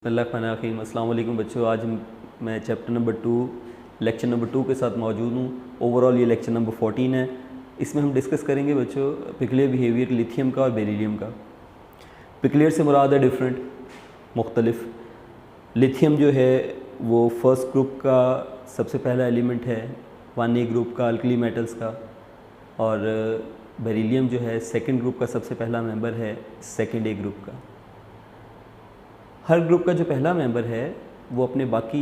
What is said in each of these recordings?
अस्सलाम वालेकुम बच्चों। आज मैं चैप्टर नंबर 2 लेक्चर नंबर 2 के साथ मौजूद हूँ। ओवरऑल ये लेक्चर नंबर 14 है। इसमें हम डिस्कस करेंगे बच्चों पिक्युलियर बिहेवियर लिथियम का और बेरिलियम का। पिक्युलियर से मुराद है डिफरेंट, मुख्तलिफ। लिथियम जो है वो फर्स्ट ग्रुप का सबसे पहला एलिमेंट है, 1A ग्रुप का अल्कली मेटल्स का, और बेरिलियम जो है सेकेंड ग्रुप का सबसे पहला मेंबर है, 2A ग्रुप का। हर ग्रुप का जो पहला मेंबर है वो अपने बाकी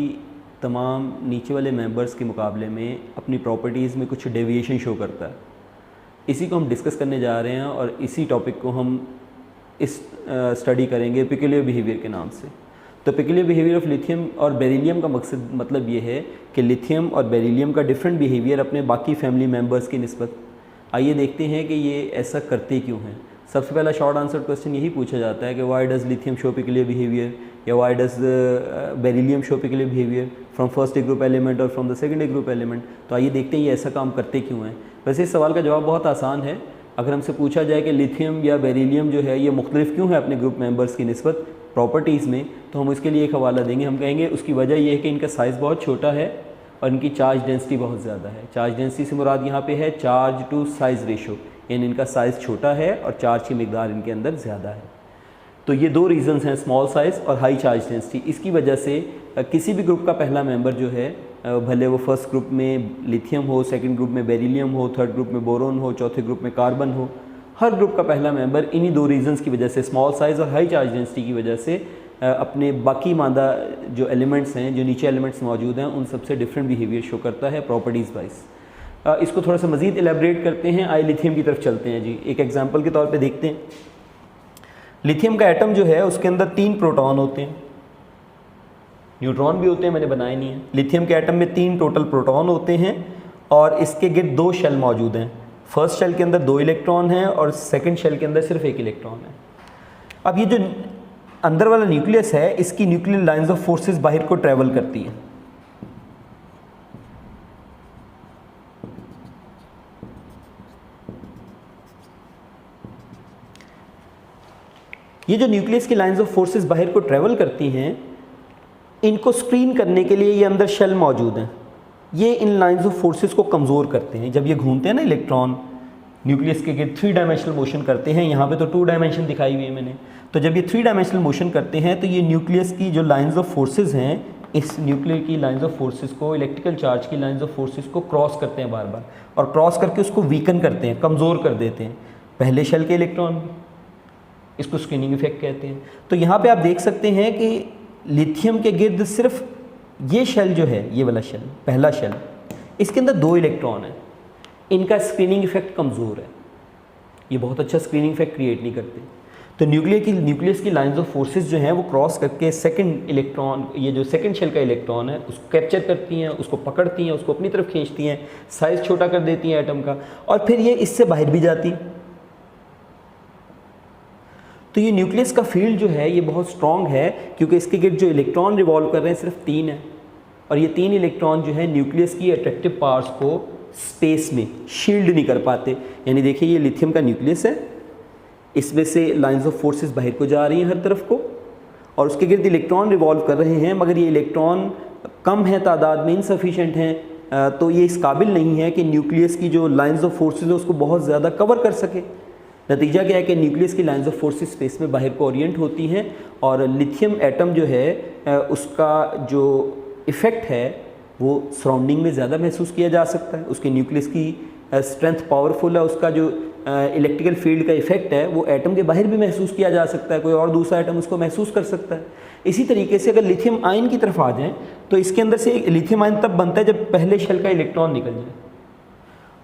तमाम नीचे वाले मेंबर्स के मुकाबले में अपनी प्रॉपर्टीज़ में कुछ डेविएशन शो करता है। इसी को हम डिस्कस करने जा रहे हैं और इसी टॉपिक को हम इस स्टडी करेंगे पिक्युलियर बिहेवियर के नाम से। तो पिक्युलियर बिहेवियर ऑफ लिथियम और बेरिलियम का मकसद मतलब ये है कि लिथियम और बेरिलियम का डिफरेंट बिहेवियर अपने बाकी फैमिली मेम्बर्स की निस्बत। आइए देखते हैं कि ये ऐसा करते क्यों हैं। सबसे पहला शॉर्ट आंसर क्वेश्चन यही पूछा जाता है कि why does lithium show peculiar behaviour, या why does beryllium show peculiar behaviour from first A group element और from the second A group element. तो आइए देखते हैं ये ऐसा काम करते क्यों हैं। वैसे इस सवाल का जवाब बहुत आसान है। अगर हमसे पूछा जाए कि लिथियम या बेरिलियम जो है ये मुख्तलिफ क्यों है अपने ग्रुप मेंबर्स की निस्बत प्रॉपर्टीज़ में, तो हम उसके लिए एक हवाला देंगे। हम कहेंगे उसकी वजह यह है कि इनका साइज़ बहुत छोटा है और इनकी चार्ज डेंसिटी बहुत ज़्यादा है। चार्ज डेंसिटी से मुराद यहाँ पे है चार्ज टू साइज़ रेशो, यानी इनका साइज़ छोटा है और चार्ज की मिकदार इनके अंदर ज़्यादा है। तो ये दो रीज़न्स हैं, स्मॉल साइज़ और हाई चार्ज डेंसिटी। इसकी वजह से किसी भी ग्रुप का पहला मेंबर जो है, भले वो फर्स्ट ग्रुप में लिथियम हो, सेकंड ग्रुप में बेरिलियम हो, थर्ड ग्रुप में बोरोन हो, चौथे ग्रुप में कार्बन हो, हर ग्रुप का पहला मेंबर इन्हीं दो रीज़न्स की वजह से, स्मॉल साइज़ और हाई चार्ज डेंसिटी की वजह से, अपने बाकी मादा जो एलिमेंट्स हैं, जो नीचे एलिमेंट्स मौजूद हैं, उन सबसे डिफरेंट बिहेवियर शो करता है प्रॉपर्टीज़ वाइज। इसको थोड़ा सा मज़ीद एलेबरेट करते हैं। आइए लिथियम की तरफ चलते हैं जी। एक एग्जांपल के तौर पे देखते हैं। लिथियम का एटम जो है उसके अंदर 3 प्रोटॉन होते हैं, न्यूट्रॉन भी होते हैं, मैंने बनाए नहीं है। लिथियम के एटम में 3 टोटल प्रोटॉन होते हैं और इसके गिर्द 2 शेल मौजूद हैं। फर्स्ट शेल के अंदर 2 इलेक्ट्रॉन हैं और सेकेंड शेल के अंदर सिर्फ 1 इलेक्ट्रॉन है। अब ये जो अंदर वाला न्यूक्लियस है, इसकी न्यूक्लियर लाइन्स ऑफ फोर्सेस बाहर को ट्रेवल करती हैं। ये जो न्यूक्लियस की लाइंस ऑफ फोर्सेस बाहर को ट्रेवल करती हैं, इनको स्क्रीन करने के लिए ये अंदर शेल मौजूद हैं। ये इन लाइंस ऑफ फोर्सेस को कमज़ोर करते हैं। जब ये घूमते हैं ना इलेक्ट्रॉन न्यूक्लियस के गिर्द 3 डायमेंशनल मोशन करते हैं, यहाँ पे तो 2 डायमेंशन दिखाई हुई है मैंने। तो जब ये 3 डायमेंशनल मोशन करते हैं तो ये न्यूक्लियस की जो लाइंस ऑफ फोर्सेस हैं, इस न्यूक्लियर की लाइंस ऑफ फोर्सेस को, इलेक्ट्रिकल चार्ज की लाइंस ऑफ फोर्सेस को क्रॉस करते हैं बार बार, और क्रॉस करके उसको वीकन करते हैं, कमज़ोर कर देते हैं। पहले शेल के इलेक्ट्रॉन, इसको स्क्रीनिंग इफेक्ट कहते हैं। तो यहाँ पे आप देख सकते हैं कि लिथियम के गिर्द सिर्फ ये शेल जो है, ये वाला शेल, पहला शेल, इसके अंदर 2 इलेक्ट्रॉन है। इनका स्क्रीनिंग इफेक्ट कमज़ोर है, ये बहुत अच्छा स्क्रीनिंग इफेक्ट क्रिएट नहीं करते। तो न्यूक्लियस की लाइंस ऑफ फोर्सेस जो हैं वो क्रॉस करके सेकंड इलेक्ट्रॉन, ये जो सेकंड शेल का इलेक्ट्रॉन है, उसको कैप्चर करती हैं, उसको पकड़ती हैं, उसको अपनी तरफ खींचती हैं, साइज़ छोटा कर देती हैं एटम का, और फिर ये इससे बाहर भी जाती है। तो ये न्यूक्लियस का फील्ड जो है ये बहुत स्ट्रॉन्ग है, क्योंकि इसके गिर्द जो इलेक्ट्रॉन रिवॉल्व कर रहे हैं सिर्फ 3 है, और ये 3 इलेक्ट्रॉन जो है न्यूक्लियस की अट्रैक्टिव पार्ट्स को स्पेस में शील्ड नहीं कर पाते। यानी देखिए ये लिथियम का न्यूक्लियस है, इसमें से लाइंस ऑफ फोर्सेस बाहर को जा रही हैं हर तरफ को, और उसके गिर्द इलेक्ट्रॉन रिवॉल्व कर रहे हैं, मगर ये इलेक्ट्रॉन कम है तादाद में, इनसफिशेंट हैं। तो ये इस काबिल नहीं है कि न्यूक्लियस की जो लाइंस ऑफ फोर्सेस है उसको बहुत ज़्यादा कवर कर सके। नतीजा क्या है कि न्यूक्लियस की लाइंस ऑफ फोर्सेस स्पेस में बाहर को ओरिएंट होती हैं, और लिथियम एटम जो है उसका जो इफ़ेक्ट है वो सराउंडिंग में ज़्यादा महसूस किया जा सकता है। उसके न्यूक्लियस की स्ट्रेंथ पावरफुल है, उसका जो इलेक्ट्रिकल फील्ड का इफेक्ट है वो एटम के बाहर भी महसूस किया जा सकता है, कोई और दूसरा एटम उसको महसूस कर सकता है। इसी तरीके से अगर लिथियम आयन की तरफ आ जाएँ तो इसके अंदर से लिथियम आयन तब बनता है जब पहले शेल का इलेक्ट्रॉन निकल जाए।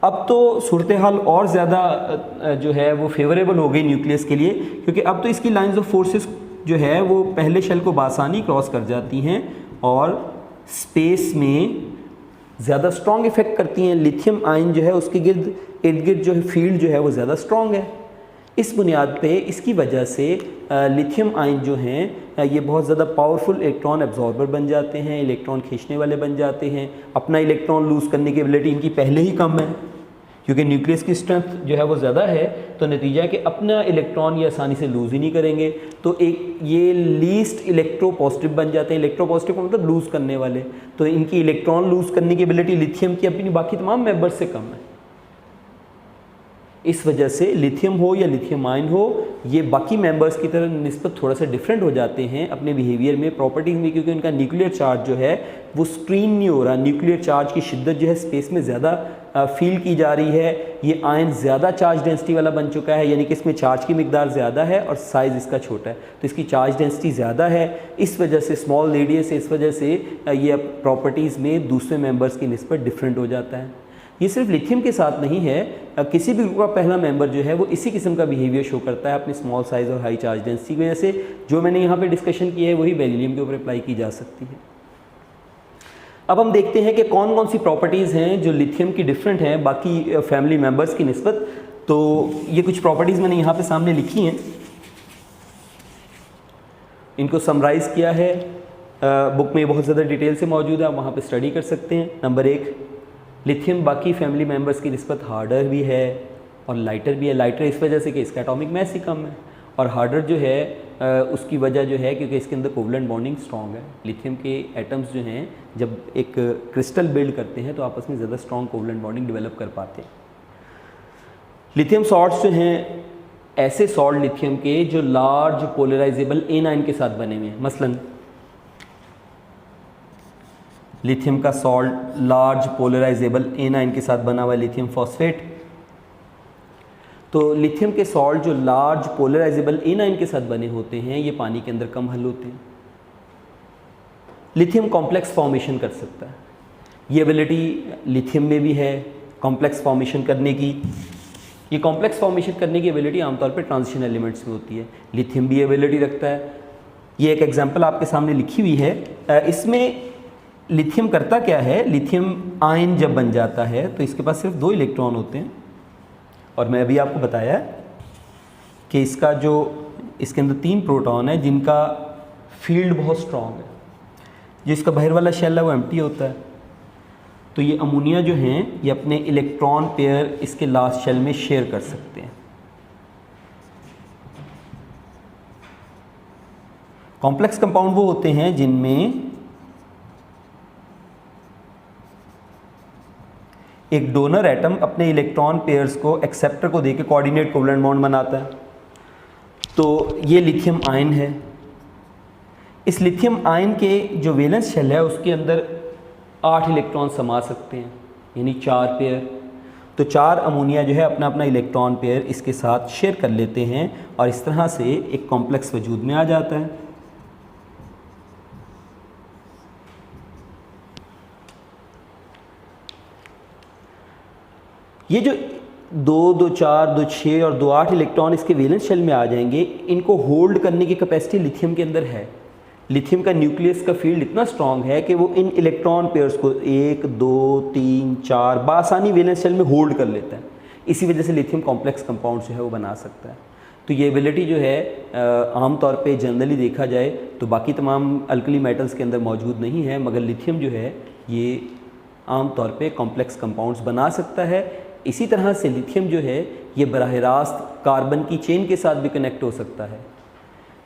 अब तो सूरत हाल और ज़्यादा जो है वो फेवरेबल हो गई न्यूक्लियस के लिए, क्योंकि अब तो इसकी लाइंस ऑफ फोर्सेस जो है वो पहले शेल को बासानी क्रॉस कर जाती हैं और स्पेस में ज़्यादा स्ट्रॉन्ग इफेक्ट करती हैं। लिथियम आयन जो है उसके इर्द गिर्द जो है फील्ड जो है वो ज़्यादा स्ट्रॉन्ग है। इस बुनियाद पे, इसकी वजह से लिथियम आयन जो हैं ये बहुत ज़्यादा पावरफुल इलेक्ट्रॉन एब्जॉर्बर बन जाते हैं, इलेक्ट्रॉन खींचने वाले बन जाते हैं। अपना इलेक्ट्रॉन लूज़ करने की एबिलिटी इनकी पहले ही कम है, क्योंकि न्यूक्लियस की स्ट्रेंथ जो है वो ज़्यादा है, तो तो नतीजा है कि अपना इलेक्ट्रॉन ये आसानी से लूज़ ही नहीं करेंगे, तो एक ये लीस्ट इलेक्ट्रोपॉजिटिव बन जाते हैं। इलेक्ट्रोपॉजिटिव का मतलब लूज़ करने वाले, तो इनकी इलेक्ट्रॉन लूज़ करने की एबिलिटी लिथियम की अपनी बाकी तमाम मेंबर्स से कम है। इस वजह से लिथियम हो या लिथियम आयन हो, ये बाकी मेंबर्स की तरह निस्बत थोड़ा सा डिफरेंट हो जाते हैं अपने बिहेवियर में, प्रॉपर्टीज़ में, क्योंकि उनका न्यूक्लियर चार्ज जो है वो स्क्रीन नहीं हो रहा। न्यूक्लियर चार्ज की शिद्दत जो है स्पेस में ज़्यादा फील की जा रही है। ये आयन ज़्यादा चार्ज डेंसिटी वाला बन चुका है, यानी कि इसमें चार्ज की मिकदार ज़्यादा है और साइज़ इसका छोटा है, तो इसकी चार्ज डेंसिटी ज़्यादा है। इस वजह से स्मॉल रेडियस है, इस वजह से ये प्रॉपर्टीज़ में दूसरे मेंबर्स की निस्बत डिफरेंट हो जाता है। ये सिर्फ लिथियम के साथ नहीं है, किसी भी ग्रुप का पहला मेंबर जो है वो इसी किस्म का बिहेवियर शो करता है अपनी स्मॉल साइज़ और हाई चार्ज डेंसिटी की वजह से। जो मैंने यहाँ पे डिस्कशन किया है वही बेरिलियम के ऊपर अप्लाई की जा सकती है। अब हम देखते हैं कि कौन कौन सी प्रॉपर्टीज़ हैं जो लिथियम की डिफरेंट हैं बाकी फैमिली मेंबर्स की निस्बत। तो ये कुछ प्रॉपर्टीज़ मैंने यहाँ पे सामने लिखी हैं, इनको समराइज़ किया है, बुक में बहुत ज़्यादा डिटेल से मौजूद है, आप वहाँ पे स्टडी कर सकते हैं। नंबर 1, लिथियम बाकी फैमिली मेंबर्स की निस्बत हार्डर भी है और लाइटर भी है। लाइटर इस वजह से कि इसका एटॉमिक मैस ही कम है, और हार्डर जो है उसकी वजह जो है क्योंकि इसके अंदर कोवलेंट बॉन्डिंग स्ट्रॉन्ग है। लिथियम के एटम्स जो हैं जब एक क्रिस्टल बिल्ड करते हैं तो आपस में ज़्यादा स्ट्रॉन्ग कोवलेंट बॉन्डिंग डेवलप कर पाते हैं। लिथियम सॉल्ट्स जो हैं ऐसे सॉल्ट लिथियम के जो लार्ज पोलराइजेबल एनाइन के साथ बने हुए हैं। मसलन लिथियम का सॉल्ट लार्ज पोलराइजेबल एनाइन के साथ बना हुआ लिथियम फॉस्फेट। तो लिथियम के सॉल्ट जो लार्ज पोलराइजेबल एनाइन के साथ बने होते हैं ये पानी के अंदर कम हल होते हैं। लिथियम कॉम्प्लेक्स फॉर्मेशन कर सकता है, ये एबिलिटी लिथियम में भी है कॉम्प्लेक्स फॉर्मेशन करने की। ये कॉम्प्लेक्स फॉर्मेशन करने की एबिलिटी आमतौर पर ट्रांजिशन एलिमेंट्स में होती है, लिथियम भी एबिलिटी रखता है। ये एक एग्जांपल आपके सामने लिखी हुई है। इसमें लिथियम करता क्या है, लिथियम आयन जब बन जाता है तो इसके पास सिर्फ 2 इलेक्ट्रॉन होते हैं, और मैं अभी आपको बताया कि इसका जो इसके अंदर 3 प्रोटॉन है जिनका फील्ड बहुत स्ट्रॉन्ग है। जो इसका बाहर वाला शेल है वो एम्प्टी होता है, तो ये अमोनिया जो हैं ये अपने इलेक्ट्रॉन पेयर इसके लास्ट शेल में शेयर कर सकते हैं। कॉम्प्लेक्स कंपाउंड वो होते हैं जिनमें एक डोनर एटम अपने इलेक्ट्रॉन पेयर्स को एक्सेप्टर को देके कोऑर्डिनेट कोवलेंट बॉन्ड बनाता है, तो ये लिथियम आयन है। इस लिथियम आयन के जो वैलेंस शेल है उसके अंदर 8 इलेक्ट्रॉन समा सकते हैं, यानी 4 पेयर। तो 4 अमोनिया जो है अपना अपना इलेक्ट्रॉन पेयर इसके साथ शेयर कर लेते हैं और इस तरह से एक कॉम्प्लेक्स वजूद में आ जाता है। ये जो 2, 2, 4, 2, 6 और 2, 8 इलेक्ट्रॉन इसके वैलेंस शेल में आ जाएंगे, इनको होल्ड करने की कैपेसिटी लिथियम के अंदर है। लिथियम का न्यूक्लियस का फील्ड इतना स्ट्रांग है कि वो इन इलेक्ट्रॉन पेयर्स को 1, 2, 3, 4 बासानी वैलेंस शेल में होल्ड कर लेता है। इसी वजह से लिथियम कॉम्प्लेक्स कंपाउंड जो है वो बना सकता है। तो ये एबिलिटी जो है आमतौर पे जनरली देखा जाए तो बाकी तमाम अल्कली मेटल्स के अंदर मौजूद नहीं है, मगर लिथियम जो है ये आमतौर पे कॉम्प्लेक्स कंपाउंड्स बना सकता है। इसी तरह से लिथियम जो है ये बराह रास्त कार्बन की चेन के साथ भी कनेक्ट हो सकता है।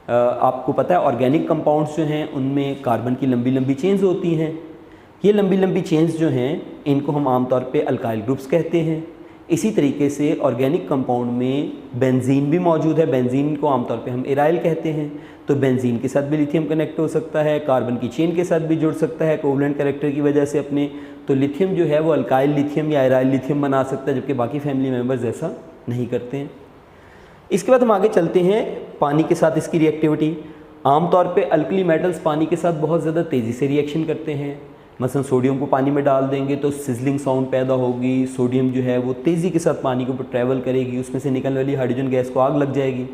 आपको पता है ऑर्गेनिक कंपाउंड्स जो हैं उनमें कार्बन की लंबी लंबी चेन्स होती हैं। ये लंबी लंबी चेन्स जो हैं इनको हम आमतौर पे अल्काइल ग्रुप्स कहते हैं। इसी तरीके से ऑर्गेनिक कंपाउंड में बेंजीन भी मौजूद है, बेंजीन को आमतौर पे हम एराइल कहते हैं। तो बेंजीन के साथ भी लिथियम कनेक्ट हो सकता है, कार्बन की चेन के साथ भी जुड़ सकता है कोवलेंट कैरेक्टर की वजह से अपने। तो लिथियम जो है वो अल्काइल लिथियम या एराइल लिथियम बना सकता है, जबकि बाकी फैमिली मेम्बर्स ऐसा नहीं करते हैं। इसके बाद हम आगे चलते हैं पानी के साथ इसकी रिएक्टिविटी। आमतौर पे अल्कली मेटल्स पानी के साथ बहुत ज़्यादा तेज़ी से रिएक्शन करते हैं। मसलन सोडियम को पानी में डाल देंगे तो सिजलिंग साउंड पैदा होगी, सोडियम जो है वो तेज़ी के साथ पानी के ऊपर ट्रैवल करेगी, उसमें से निकलने वाली हाइड्रोजन गैस को आग लग जाएगी।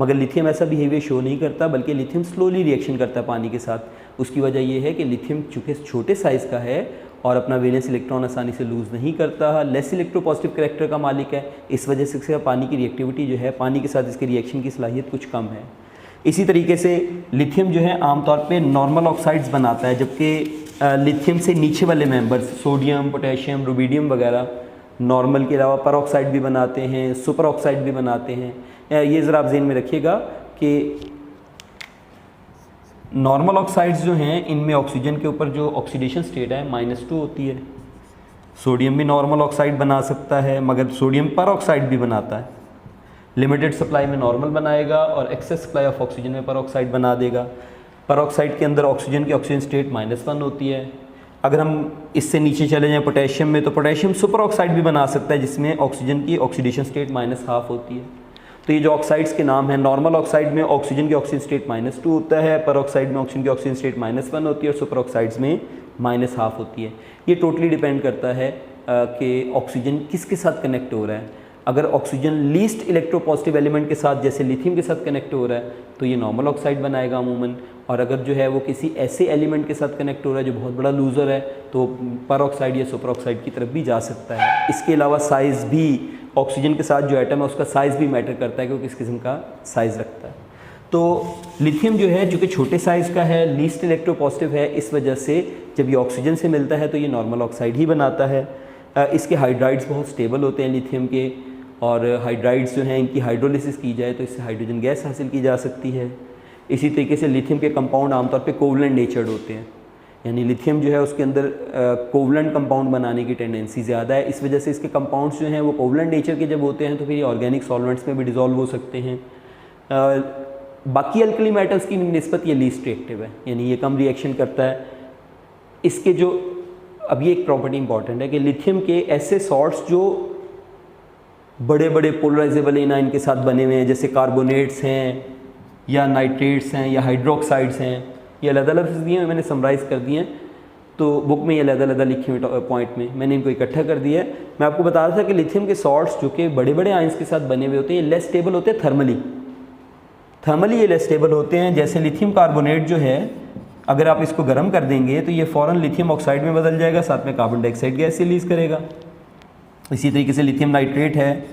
मगर लिथियम ऐसा बिहेवियर शो नहीं करता, बल्कि लिथियम स्लोली रिएक्शन करता है पानी के साथ। उसकी वजह यह है कि लिथियम चूँकि छोटे साइज़ का है और अपना वैलेंस इलेक्ट्रॉन आसानी से लूज़ नहीं करता, लेस इलेक्ट्रोपॉजिटिव कैरेक्टर का मालिक है। इस वजह से इसका पानी की रिएक्टिविटी जो है, पानी के साथ इसके रिएक्शन की सलाहियत कुछ कम है। इसी तरीके से लिथियम जो है आमतौर पे नॉर्मल ऑक्साइड्स बनाता है, जबकि लिथियम से नीचे वाले मेंबर्स सोडियम, पोटेशियम, रुबिडियम वगैरह नॉर्मल के अलावा पर ऑक्साइड भी बनाते हैं, सुपर ऑक्साइड भी बनाते हैं। ये ज़रा आप ज़हन में रखिएगा कि नॉर्मल ऑक्साइड्स जो हैं इनमें ऑक्सीजन के ऊपर जो ऑक्सीडेशन स्टेट है -2 होती है। सोडियम भी नॉर्मल ऑक्साइड बना सकता है, मगर सोडियम पर ऑक्साइड भी बनाता है। लिमिटेड सप्लाई में नॉर्मल बनाएगा और एक्सेस सप्लाई ऑफ ऑक्सीजन में पर ऑक्साइड बना देगा। पर ऑक्साइड के अंदर ऑक्सीजन की ऑक्सीजन स्टेट -1 होती है। अगर हम इससे नीचे चले जाएं पोटेशियम में, तो पोटेशियम सुपर ऑक्साइड भी बना सकता है जिसमें ऑक्सीजन की ऑक्सीडेशन स्टेट -1/2 होती है। तो ये जो ऑक्साइड्स के नाम हैं, नॉर्मल ऑक्साइड में ऑक्सीजन की ऑक्सीजन स्टेट -2 होता है, पर ऑक्साइड में ऑक्सीजन की ऑक्सीजन स्टेट -1 होती है और सुपर ऑक्साइड्स में -1/2 होती है। ये टोटली डिपेंड करता है कि ऑक्सीजन किसके साथ कनेक्ट हो रहा है। अगर ऑक्सीजन लीस्ट इलेक्ट्रोपॉजिटिव एलिमेंट के साथ जैसे लिथियम के साथ कनेक्ट हो रहा है तो ये नॉर्मल ऑक्साइड बनाएगा अमूमन, और अगर जो है वो किसी ऐसे एलिमेंट के साथ कनेक्ट हो रहा है जो बहुत बड़ा लूज़र है तो पर ऑक्साइड या सुपर ऑक्साइड की तरफ भी जा सकता है। इसके अलावा साइज़ भी, ऑक्सीजन के साथ जो एटम है उसका साइज़ भी मैटर करता है क्योंकि किस किस्म का साइज़ रखता है। तो लिथियम जो है, जो कि छोटे साइज़ का है, लीस्ट इलेक्ट्रोपॉजिटिव है, इस वजह से जब ये ऑक्सीजन से मिलता है तो ये नॉर्मल ऑक्साइड ही बनाता है। इसके हाइड्राइड्स बहुत स्टेबल होते हैं लिथियम के, और हाइड्राइड्स जो हैं इनकी हाइड्रोलिसिस की जाए तो इससे हाइड्रोजन गैस हासिल की जा सकती है। इसी तरीके से लिथियम के कंपाउंड आमतौर पे कोवलेंट नेचर्ड होते हैं, यानी लिथियम जो है उसके अंदर कोवलेंट कंपाउंड बनाने की टेंडेंसी ज़्यादा है। इस वजह से इसके कंपाउंड्स जो हैं वो कोवलेंट नेचर के जब होते हैं तो फिर ये ऑर्गेनिक सॉल्वेंट्स में भी डिज़ोल्व हो सकते हैं। बाकी अल्कली मेटल्स की निस्बत ये लीस्ट रिएक्टिव है, यानी ये कम रिएक्शन करता है। इसके जो अब ये एक प्रॉपर्टी इंपॉर्टेंट है कि लिथियम के ऐसे सॉल्ट्स जो बड़े बड़े पोलराइजेबल एनाइन के साथ बने हुए हैं, जैसे कार्बोनेट्स हैं या नाइट्रेट्स हैं या हाइड्रोक्साइड्स हैं, ये अलग अलग दिए हैं, मैंने समराइज़ कर दिए हैं। तो बुक में ये अलग अलग लिखे हुए पॉइंट में मैंने इनको इकट्ठा कर दिया है। मैं आपको बता रहा था कि लिथियम के सॉल्ट्स जो कि बड़े बड़े आयंस के साथ बने हुए होते हैं, ये लेस स्टेबल होते हैं थर्मली ये लेस स्टेबल होते हैं। जैसे लिथियम कार्बोनेट जो है, अगर आप इसको गर्म कर देंगे तो ये फ़ौरन लिथियम ऑक्साइड में बदल जाएगा, साथ में कार्बन डाइऑक्साइड गैस रिलीज़ करेगा। इसी तरीके से लिथियम नाइट्रेट है,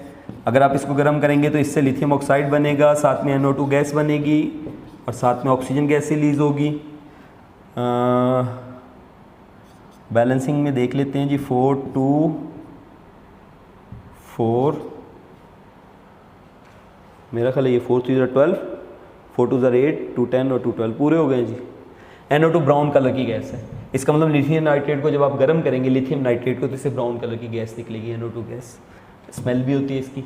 अगर आप इसको गर्म करेंगे तो इससे लिथियम ऑक्साइड बनेगा, साथ में NO2 गैस बनेगी और साथ में ऑक्सीजन गैस रिलीज़ होगी। बैलेंसिंग में देख लेते हैं जी, 4 2 4, मेरा ख्याल है ये 4 3 12, 4 2 8, 2 10 और 2 12 पूरे हो गए जी। NO2 ब्राउन कलर की गैस है, इसका मतलब लिथियम नाइट्रेट को जब आप गर्म करेंगे लिथियम नाइट्रेट को तो इससे ब्राउन कलर की गैस निकलेगी, NO2 गैस। स्मेल भी होती है इसकी।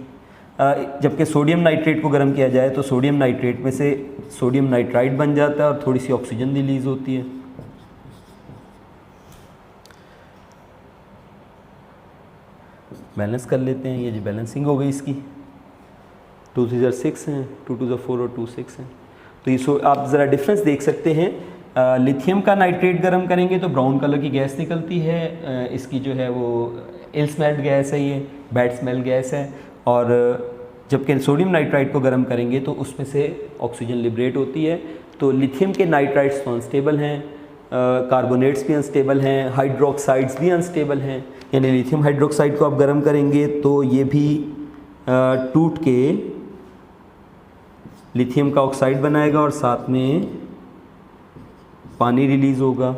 जबकि सोडियम नाइट्रेट को गर्म किया जाए तो सोडियम नाइट्रेट में से सोडियम नाइट्राइड बन जाता है और थोड़ी सी ऑक्सीजन रिलीज़ होती है। बैलेंस कर लेते हैं, ये जी बैलेंसिंग हो गई इसकी। 2 3 6 हैं, 2 2 4 और 2 6 हैं। तो ये आप ज़रा डिफरेंस देख सकते हैं। लिथियम का नाइट्रेट गर्म करेंगे तो ब्राउन कलर की गैस निकलती है, इसकी जो है वो इल स्मेल्ड गैस है, ये बैड स्मेल गैस है। और जबकि सोडियम नाइट्राइड को गर्म करेंगे तो उसमें से ऑक्सीजन लिबरेट होती है। तो लिथियम के नाइट्राइड्स तो अनस्टेबल हैं, कार्बोनेट्स भी अनस्टेबल हैं, हाइड्रोक्साइड्स भी अनस्टेबल हैं। यानी लिथियम हाइड्रोक्साइड को आप गर्म करेंगे तो ये भी टूट के लिथियम का ऑक्साइड बनाएगा और साथ में पानी रिलीज़ होगा।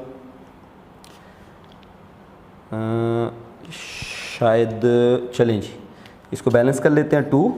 शायद चलें जी, इसको बैलेंस कर लेते हैं। 2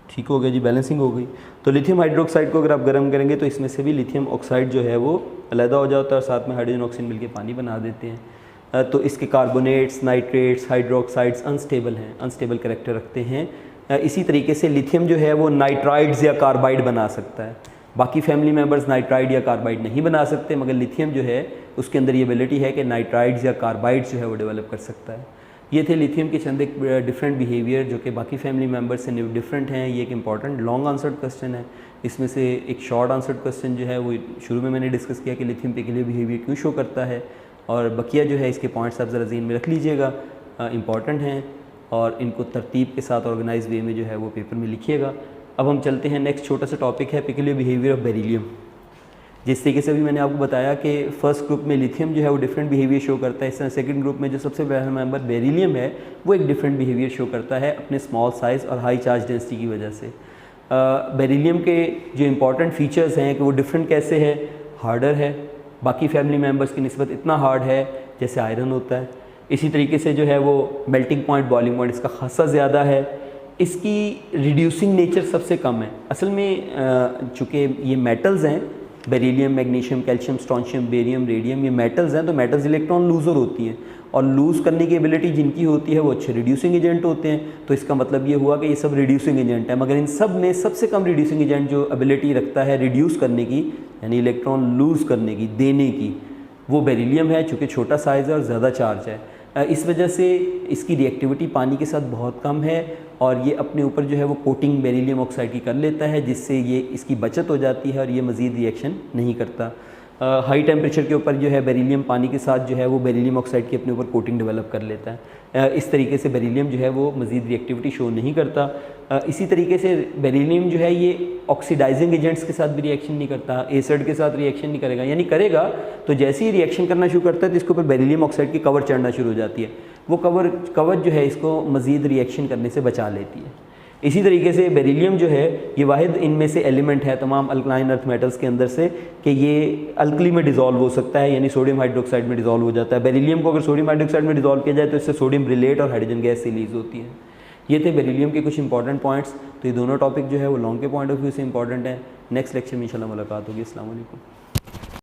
ठीक हो गया जी, बैलेंसिंग हो गई। तो लिथियम हाइड्रोक्साइड को अगर आप गर्म करेंगे तो इसमें से भी लिथियम ऑक्साइड जो है वो अलहदा हो जाता है और साथ में हाइड्रोजन ऑक्सीजन मिलकर पानी बना देते हैं। तो इसके कार्बोनेट्स, नाइट्रेट्स, हाइड्रोक्साइड्स अनस्टेबल हैं, अनस्टेबल कैरेक्टर रखते हैं। इसी तरीके से लिथियम जो है वो नाइट्राइड्स या कार्बाइड बना सकता है। बाकी फैमिली मेम्बर्स नाइट्राइड या कार्बाइड नहीं बना सकते, मगर लिथियम जो है उसके अंदर ये एबिलिटी है कि नाइट्राइड्स या कार्बाइड्स जो है वो डेवलप कर सकता है। ये थे लिथियम के चंद एक डिफरेंट बिहेवियर जो कि बाकी फैमिली मेम्बर्स से डिफरेंट हैं। ये एक इंपॉर्टेंट लॉन्ग आंसर्ड क्वेश्चन है। इसमें से एक शॉर्ट आंसर्ड क्वेश्चन जो है वो शुरू में मैंने डिस्कस किया कि लिथियम पे के लिए बिहेवियर क्यों शो करता है, और बकिया जो है इसके पॉइंट्स आप ज़रा ज़हन में रख लीजिएगा, इंपॉर्टेंट हैं और इनको तरतीब के साथ ऑर्गेनाइज वे में जो है वो पेपर में लिखिएगा। अब हम चलते हैं, नेक्स्ट छोटा सा टॉपिक है पिक्यूलियर बिहेवियर ऑफ बेरिलियम। जिस तरीके से अभी मैंने आपको बताया कि फर्स्ट ग्रुप में लिथियम जो है वो डिफरेंट बिहेवियर शो करता है, इस तरह सेकंड ग्रुप में जो सबसे पहला मेंबर बेरिलियम है वो एक डिफरेंट बिहेवियर शो करता है अपने स्मॉल साइज़ और हाई चार्ज डेंसिटी की वजह से। बेरिलियम के जो इंपॉर्टेंट फीचर्स हैं कि वो डिफरेंट कैसे है, हार्डर है, बाकी फैमिली मेम्बर्स की निस्बत इतना हार्ड है जैसे आयरन होता है। इसी तरीके से जो है वो मेल्टिंग पॉइंट, बॉइलिंग पॉइंट इसका खासा ज़्यादा है। इसकी रिड्यूसिंग नेचर सबसे कम है। असल में चूँकि ये मेटल्स हैं, beryllium, magnesium, calcium, strontium, barium, radium, ये मेटल्स हैं, तो मेटल्स इलेक्ट्रॉन लूज़र होती हैं और लूज़ करने की एबिलिटी जिनकी होती है वो अच्छे रिड्यूसिंग एजेंट होते हैं। तो इसका मतलब ये हुआ कि ये सब रिड्यूसिंग एजेंट है, मगर इन सब में सबसे कम रिड्यूसिंग एजेंट जो एबिलिटी रखता है रिड्यूस करने की, यानी इलेक्ट्रॉन लूज़ करने की, देने की, वो बेरिलियम है, चूँकि छोटा साइज़ है और ज़्यादा चार्ज है। इस वजह से इसकी रिएक्टिविटी पानी के साथ बहुत कम है और ये अपने ऊपर जो है वो कोटिंग बेरिलियम ऑक्साइड की कर लेता है, जिससे ये इसकी बचत हो जाती है और ये मज़ीद रिएक्शन नहीं करता। हाई टेम्परेचर के ऊपर जो है बेरिलियम पानी के साथ जो है वो बेरिलियम ऑक्साइड की अपने ऊपर कोटिंग डेवलप कर लेता है। इस तरीके से बेरिलियम जो है वो मज़ीद रिएक्टिविटी शो नहीं करता। इसी तरीके से बेरिलियम जो है ये ऑक्सीडाइजिंग एजेंट्स के साथ भी रिएक्शन नहीं करता, एसिड के साथ रिएक्शन नहीं करेगा, यानी करेगा तो जैसे ही रिएक्शन करना शुरू करता है तो इसके ऊपर बेरिलियम ऑक्साइड की कवर चढ़ना शुरू हो जाती है। वो कवर जो है इसको मज़ीद रिएक्शन करने से बचा लेती है। इसी तरीके से बेरिलियम जो है ये वाहिद इनमें से एलिमेंट है तमाम अल्कलाइन अर्थ मेटल्स के अंदर से कि ये अल्कली में डिज़ोल्व हो सकता है, यानी सोडियम हाइड्रोक्साइड में डिज़ोल्व हो जाता है। बेरिलियम को अगर सोडियम हाइड्रोक्साइड में डिज़ोल्व किया जाए तो इससे सोडियम रिलेट और हाइड्रोजन गैस रिलीज होती है। ये थे बेरिलियम के कुछ इंपॉर्टेंट पॉइंट्स। तो ये दोनों टॉपिक जो है वो लॉन्ग के पॉइंट ऑफ व्यू से इंपॉर्टेंट है। नेक्स्ट लेक्चर में इंशाल्लाह मुलाकात होगी। अस्सलाम वालेकुम।